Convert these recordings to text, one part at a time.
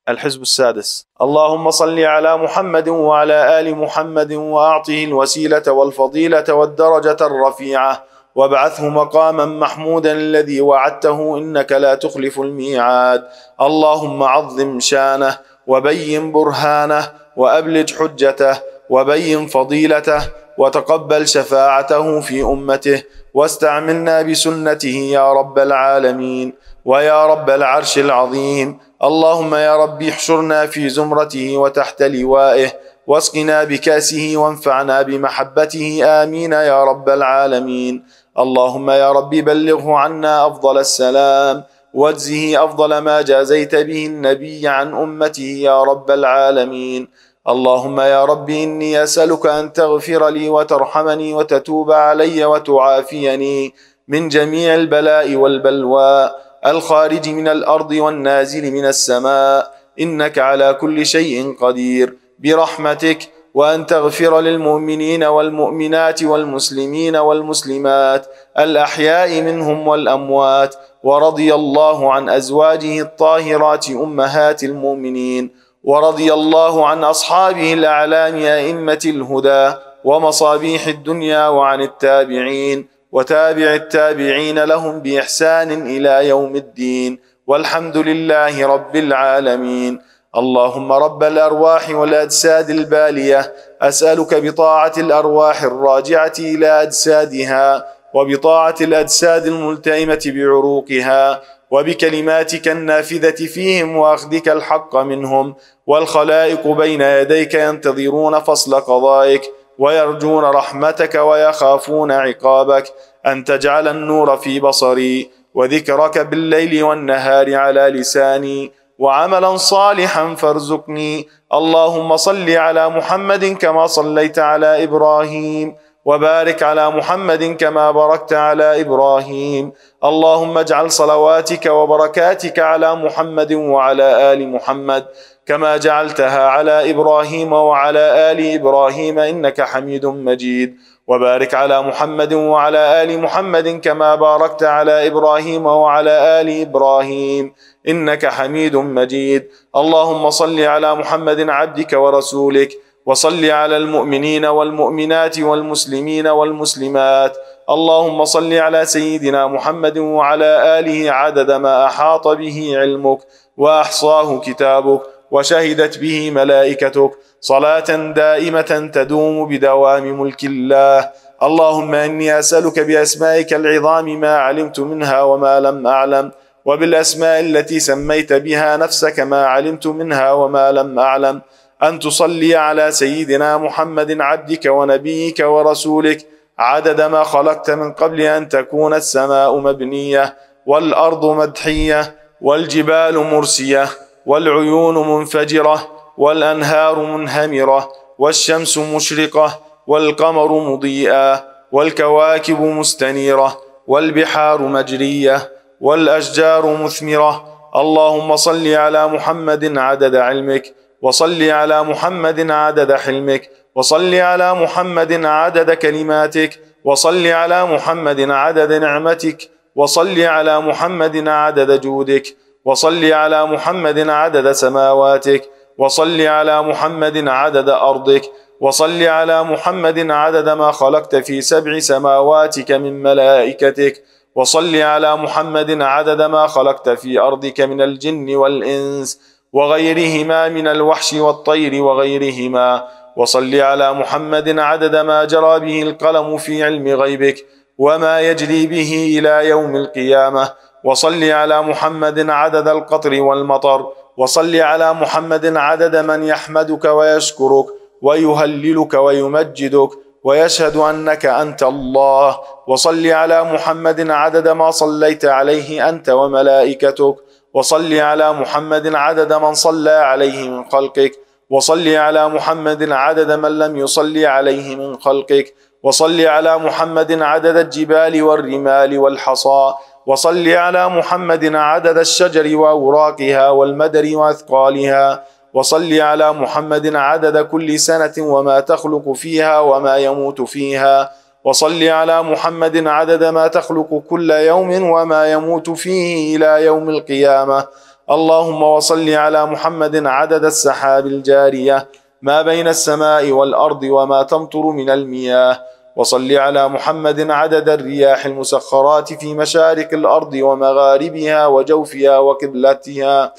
الحزب السادس: اللهم صل على محمد وعلى آل محمد وأعطه الوسيلة والفضيلة والدرجة الرفيعة وابعثه مقاما محمودا الذي وعدته إنك لا تخلف الميعاد. اللهم عظم شانه وبين برهانه وأبلج حجته وبين فضيلته وتقبل شفاعته في أمته واستعملنا بسنته يا رب العالمين ويا رب العرش العظيم. اللهم يا رب احشرنا في زمرته وتحت لوائه واسقنا بكاسه وانفعنا بمحبته آمين يا رب العالمين. اللهم يا رب بلغه عنا أفضل السلام واجزه أفضل ما جازيت به النبي عن أمته يا رب العالمين. اللهم يا رب إني أسألك أن تغفر لي وترحمني وتتوب علي وتعافيني من جميع البلاء والبلوى الخارج من الأرض والنازل من السماء إنك على كل شيء قدير برحمتك، وأن تغفر للمؤمنين والمؤمنات والمسلمين والمسلمات الأحياء منهم والأموات. ورضي الله عن أزواجه الطاهرات أمهات المؤمنين، ورضي الله عن أصحابه الأعلام أئمة الهدى ومصابيح الدنيا وعن التابعين وتابع التابعين لهم بإحسان إلى يوم الدين، والحمد لله رب العالمين. اللهم رب الأرواح والأجساد البالية، أسألك بطاعة الأرواح الراجعة إلى أجسادها وبطاعة الأجساد الملتئمة بعروقها وبكلماتك النافذة فيهم وأخذك الحق منهم، والخلائق بين يديك ينتظرون فصل قضائك ويرجون رحمتك ويخافون عقابك، أن تجعل النور في بصري وذكرك بالليل والنهار على لساني وعملا صالحا فارزقني. اللهم صل على محمد كما صليت على إبراهيم وبارك على محمد كما باركت على إبراهيم. اللهم اجعل صلواتك وبركاتك على محمد وعلى آل محمد كما جعلتها على إبراهيم وعلى آل إبراهيم إنك حميد مجيد، وبارك على محمد وعلى آل محمد كما باركت على إبراهيم وعلى آل إبراهيم إنك حميد مجيد. اللهم صل على محمد عبدك ورسولك، وصل على المؤمنين والمؤمنات والمسلمين والمسلمات. اللهم صل على سيدنا محمد وعلى آله عدد ما أحاط به علمك وأحصاه كتابك وشهدت به ملائكتك، صلاة دائمة تدوم بدوام ملك الله. اللهم إني أسألك بأسمائك العظام ما علمت منها وما لم أعلم، وبالأسماء التي سميت بها نفسك ما علمت منها وما لم أعلم، أن تصلي على سيدنا محمد عبدك ونبيك ورسولك عدد ما خلقت من قبل أن تكون السماء مبنية والأرض مدحية والجبال مرسية والعيون منفجرة والأنهار منهمرة والشمس مشرقة والقمر مضيئا والكواكب مستنيرة والبحار مجرية والأشجار مثمرة. اللهم صل على محمد عدد علمك، وصل على محمد عدد حلمك، وصل على محمد عدد كلماتك، وصل على محمد عدد نعمتك، وصل على محمد عدد جودك، وصل على محمد عدد سماواتك، وصل على محمد عدد أرضك، وصل على محمد عدد ما خلقت في 7 سماواتك من ملائكتك، وصل على محمد عدد ما خلقت في أرضك من الجن والإنس وغيرهما من الوحش والطير وغيرهما، وصل على محمد عدد ما جرى به القلم في علم غيبك وما يجري به إلى يوم القيامة، وصل على محمد عدد القطر والمطر، وصل على محمد عدد من يحمدك ويشكرك ويهللك ويمجدك ويشهد أنك أنت الله، وصل على محمد عدد ما صليت عليه أنت وملائكتك، وصل على محمد عدد من صلى عليه من خلقك، وصل على محمد عدد من لم يصل عليه من خلقك، وصل على محمد عدد الجبال والرمال والحصى، وصل على محمد عدد الشجر وأوراقها والمدر وأثقالها، وصل على محمد عدد كل سنة وما تخلق فيها وما يموت فيها، وصل على محمد عدد ما تخلق كل يوم وما يموت فيه إلى يوم القيامة. اللهم وصل على محمد عدد السحاب الجارية ما بين السماء والأرض وما تمطر من المياه، وصل على محمد عدد الرياح المسخرات في مشارق الأرض ومغاربها وجوفها وقبلتها،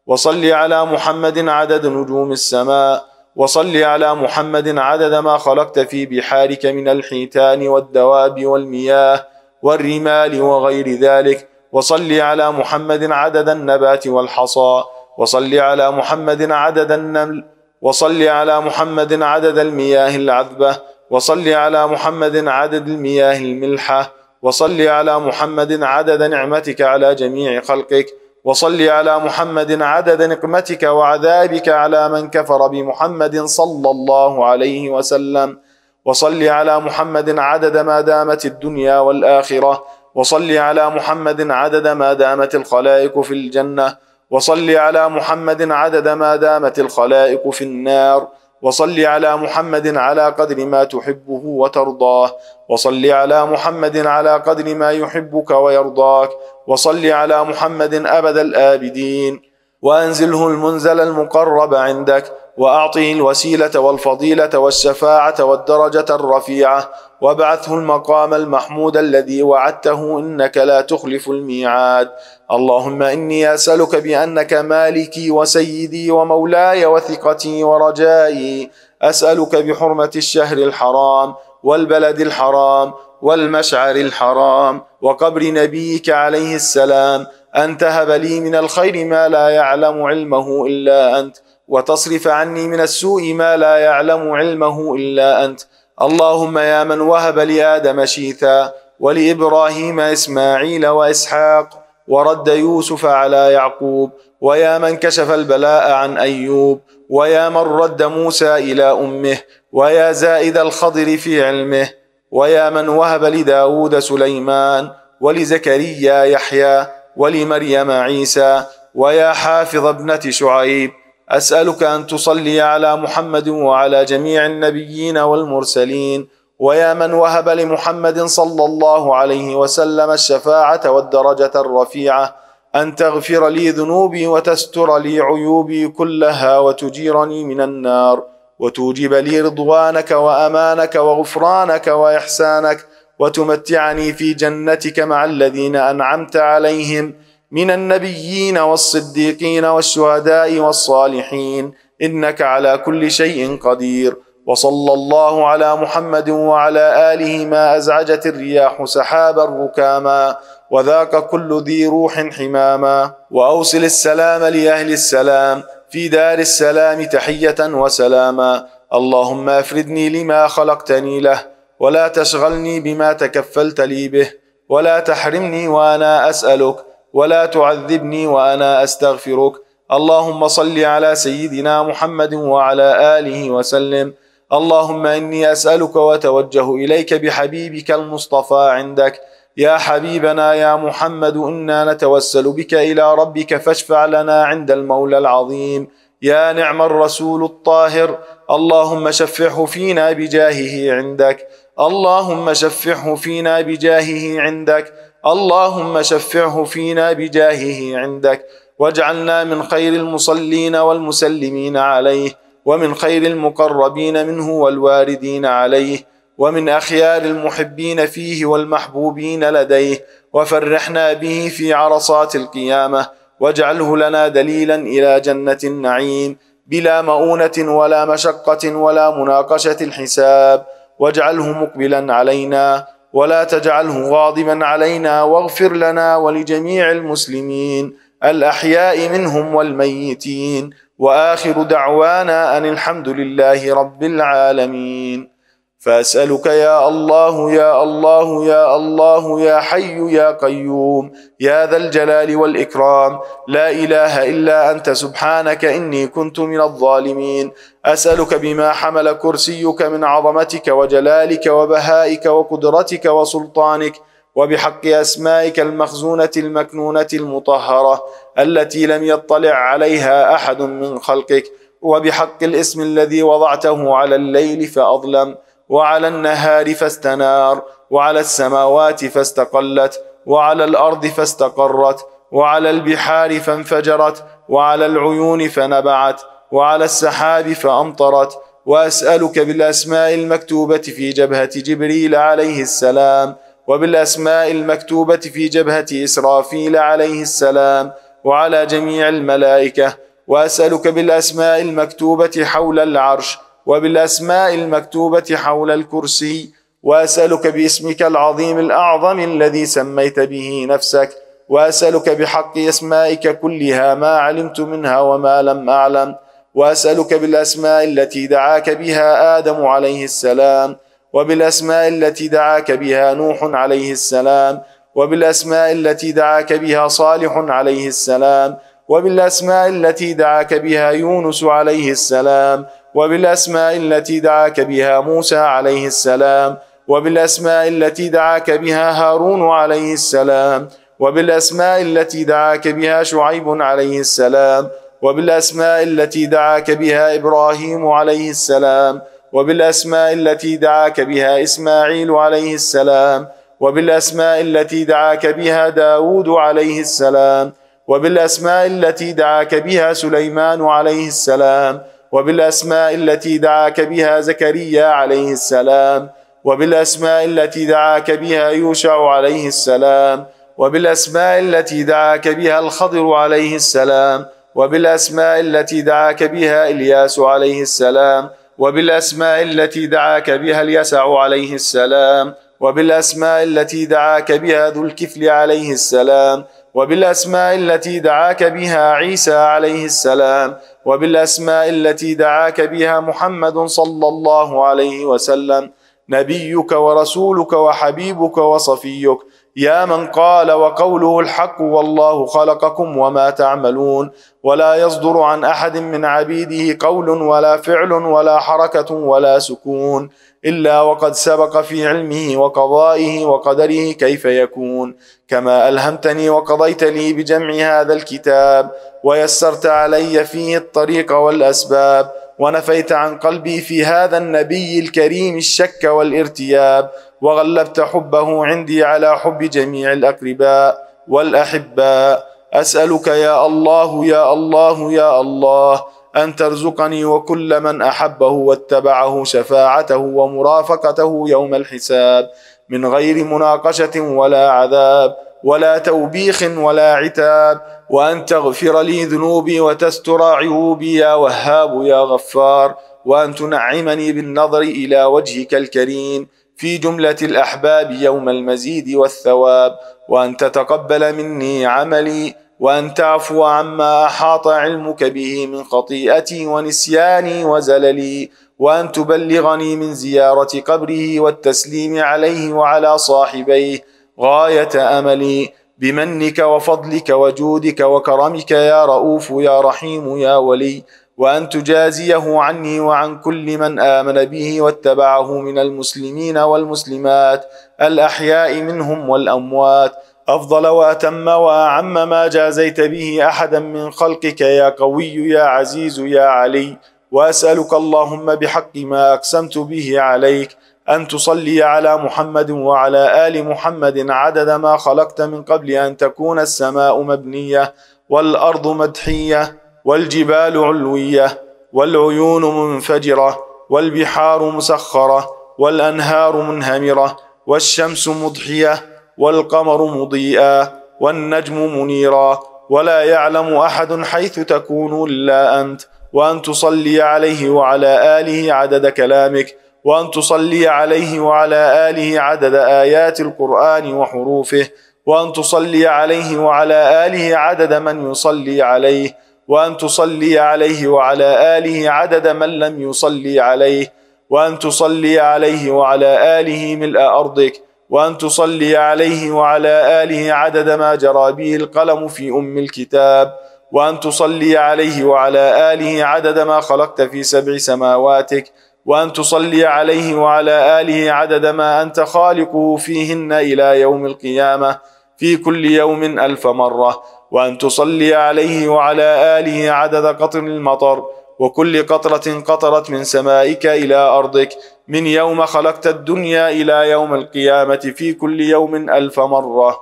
وصل على محمد عدد نجوم السماء، وصل على محمد عدد ما خلقت في بحارك من الحيتان والدواب والمياه والرمال وغير ذلك، وصل على محمد عدد النبات والحصى، وصل على محمد عدد النمل، وصل على محمد عدد المياه العذبة، وصل على محمد عدد المياه الملحة، وصل على محمد عدد نعمتك على جميع خلقك، وصل على محمد عدد نقمتك وعذابك على من كفر بمحمد صلى الله عليه وسلم، وصل على محمد عدد ما دامت الدنيا والآخرة، وصل على محمد عدد ما دامت الخلائق في الجنة، وصل على محمد عدد ما دامت الخلائق في النار، وصل على محمد على قدر ما تحبه وترضاه، وصل على محمد على قدر ما يحبك ويرضاك، وصل على محمد أبد الآبدين، وأنزله المنزل المقرب عندك، وأعطه الوسيلة والفضيلة والشفاعة والدرجة الرفيعة، وابعثه المقام المحمود الذي وعدته إنك لا تخلف الميعاد. اللهم إني أسألك بأنك مالكي وسيدي ومولاي وثقتي ورجائي، أسألك بحرمة الشهر الحرام والبلد الحرام والمشعر الحرام وقبر نبيك عليه السلام أن تهب لي من الخير ما لا يعلم علمه إلا أنت، وتصرف عني من السوء ما لا يعلم علمه إلا أنت. اللهم يا من وهب لآدم شيثا ولإبراهيم إسماعيل وإسحاق ورد يوسف على يعقوب، ويا من كشف البلاء عن أيوب، ويا من رد موسى إلى أمه، ويا زائد الخضر في علمه، ويا من وهب لداود سليمان ولزكريا يحيى ولمريم عيسى، ويا حافظ ابنة شعيب، أسألك أن تصلي على محمد وعلى جميع النبيين والمرسلين، ويا من وهب لمحمد صلى الله عليه وسلم الشفاعة والدرجة الرفيعة، أن تغفر لي ذنوبي وتستر لي عيوبي كلها وتجيرني من النار، وتوجب لي رضوانك وأمانك وغفرانك وإحسانك، وتمتعني في جنتك مع الذين أنعمت عليهم من النبيين والصديقين والشهداء والصالحين، إنك على كل شيء قدير. وصلى الله على محمد وعلى آله ما أزعجت الرياح سحابا ركاما وذاق كل ذي روح حماما، وأوصل السلام لأهل السلام في دار السلام تحية وسلاما. اللهم أفردني لما خلقتني له، ولا تشغلني بما تكفلت لي به، ولا تحرمني وأنا أسألك، ولا تعذبني وأنا أستغفرك. اللهم صل على سيدنا محمد وعلى آله وسلم. اللهم إني أسألك وتوجه إليك بحبيبك المصطفى عندك. يا حبيبنا يا محمد، إنا نتوسل بك إلى ربك فاشفع لنا عند المولى العظيم. يا نعم الرسول الطاهر، اللهم شفعه فينا بجاهه عندك، اللهم شفعه فينا بجاهه عندك، اللهم شفعه فينا بجاهه عندك، واجعلنا من خير المصلين والمسلمين عليه، ومن خير المقربين منه والواردين عليه، ومن أخيار المحبين فيه والمحبوبين لديه، وفرحنا به في عرصات القيامة، واجعله لنا دليلا إلى جنة النعيم بلا مؤونة ولا مشقة ولا مناقشة الحساب، واجعله مقبلا علينا ولا تجعله غاضبا علينا، واغفر لنا ولجميع المسلمين الأحياء منهم والميتين، وآخر دعوانا أن الحمد لله رب العالمين. فأسألك يا الله يا الله يا الله يا حي يا قيوم يا ذا الجلال والإكرام، لا إله إلا أنت سبحانك إني كنت من الظالمين. أسألك بما حمل كرسيك من عظمتك وجلالك وبهائك وقدرتك وسلطانك، وبحق أسمائك المخزونة المكنونة المطهرة التي لم يطلع عليها أحد من خلقك، وبحق الاسم الذي وضعته على الليل فأظلم، وعلى النهار فاستنار، وعلى السماوات فاستقلت، وعلى الأرض فاستقرت، وعلى البحار فانفجرت، وعلى العيون فنبعت، وعلى السحاب فأمطرت. وأسألك بالأسماء المكتوبة في جبهة جبريل عليه السلام، وبالأسماء المكتوبة في جبهة إسرافيل عليه السلام، وعلى جميع الملائكة. وأسألك بالأسماء المكتوبة حول العرش، وبالأسماء المكتوبة حول الكرسي. وأسألك باسمك العظيم الأعظم الذي سميت به نفسك، وأسألك بحق أسمائك كلها ما علمت منها وما لم أعلم. وأسألك بالأسماء التي دعاك بها آدم عليه السلام، وبالأسماء التي دعاك بها نوح عليه السلام، وبالأسماء التي دعاك بها صالح عليه السلام، وبالأسماء التي دعاك بها يونس عليه السلام، وبالأسماء التي دعاك بها موسى عليه السلام، وبالأسماء التي دعاك بها هارون عليه السلام، وبالأسماء التي دعاك بها شعيب عليه السلام، وبالأسماء التي دعاك بها إبراهيم عليه السلام، وبالأسماء التي دعاك بها إسماعيل عليه السلام، وبالأسماء التي دعاك بها داود عليه السلام، وبالأسماء التي دعاك بها سليمان عليه السلام، وبالأسماء التي دعاك بها زكريا عليه السلام، وبالأسماء التي دعاك بها يوشع عليه السلام، وبالأسماء التي دعاك بها الخضر عليه السلام، وبالأسماء التي دعاك بها إلياس عليه السلام، وبالأسماء التي دعاك بها اليسع عليه السلام، وبالأسماء التي دعاك بها ذو الكفل عليه السلام، وبالأسماء التي دعاك بها عيسى عليه السلام، وبالأسماء التي دعاك بها محمد صلى الله عليه وسلم، نبيك ورسولك وحبيبك وصفيك، يا من قال وقوله الحق والله خلقكم وما تعملون، ولا يصدر عن أحد من عبيده قول ولا فعل ولا حركة ولا سكون إلا وقد سبق في علمه وقضائه وقدره كيف يكون، كما ألهمتني وقضيت لي بجمع هذا الكتاب، ويسرت علي فيه الطريق والأسباب، ونفيت عن قلبي في هذا النبي الكريم الشك والارتياب، وغلبت حبه عندي على حب جميع الأقرباء والأحباء. أسألك يا الله يا الله يا الله أن ترزقني وكل من أحبه واتبعه شفاعته ومرافقته يوم الحساب من غير مناقشة ولا عذاب ولا توبيخ ولا عتاب، وأن تغفر لي ذنوبي وتستر عيوبي يا وهاب يا غفار، وأن تنعمني بالنظر إلى وجهك الكريم في جملة الأحباب يوم المزيد والثواب، وأن تتقبل مني عملي، وأن تعفو عما أحاط علمك به من خطيئتي ونسياني وزللي، وأن تبلغني من زيارة قبره والتسليم عليه وعلى صاحبيه غاية أملي بمنك وفضلك وجودك وكرمك يا رؤوف يا رحيم يا ولي، وأن تجازيه عني وعن كل من آمن به واتبعه من المسلمين والمسلمات الأحياء منهم والأموات أفضل وأتم وأعم ما جازيت به أحدا من خلقك يا قوي يا عزيز يا علي. وأسألك اللهم بحق ما أقسمت به عليك أن تصلي على محمد وعلى آل محمد عدد ما خلقت من قبل أن تكون السماء مبنية والأرض مدحية والجبال علوية والعيون منفجرة والبحار مسخرة والأنهار منهمرة والشمس مضحية والقمر مضيئا والنجم منيرا، ولا يعلم أحد حيث تكون إلا أنت، وأن تصلي عليه وعلى آله عدد كلامك، وأن تصلي عليه وعلى آله عدد آيات القرآن وحروفه، وأن تصلي عليه وعلى آله عدد من يصلي عليه، وأن تصلي عليه وعلى آله عدد من لم يصلي عليه، وأن تصلي عليه وعلى آله ملء أرضك، وأن تصلي عليه وعلى آله عدد ما جرى به القلم في أم الكتاب، وأن تصلي عليه وعلى آله عدد ما خلقت في 7 سماواتك، وأن تصلي عليه وعلى آله عدد ما أنت خالقه فيهن إلى يوم القيامة في كل يوم 1000 مرة، وأن تصلي عليه وعلى آله عدد قطر المطر وكل قطرة قطرت من سمائك إلى أرضك من يوم خلقت الدنيا إلى يوم القيامة في كل يوم 1000 مرة.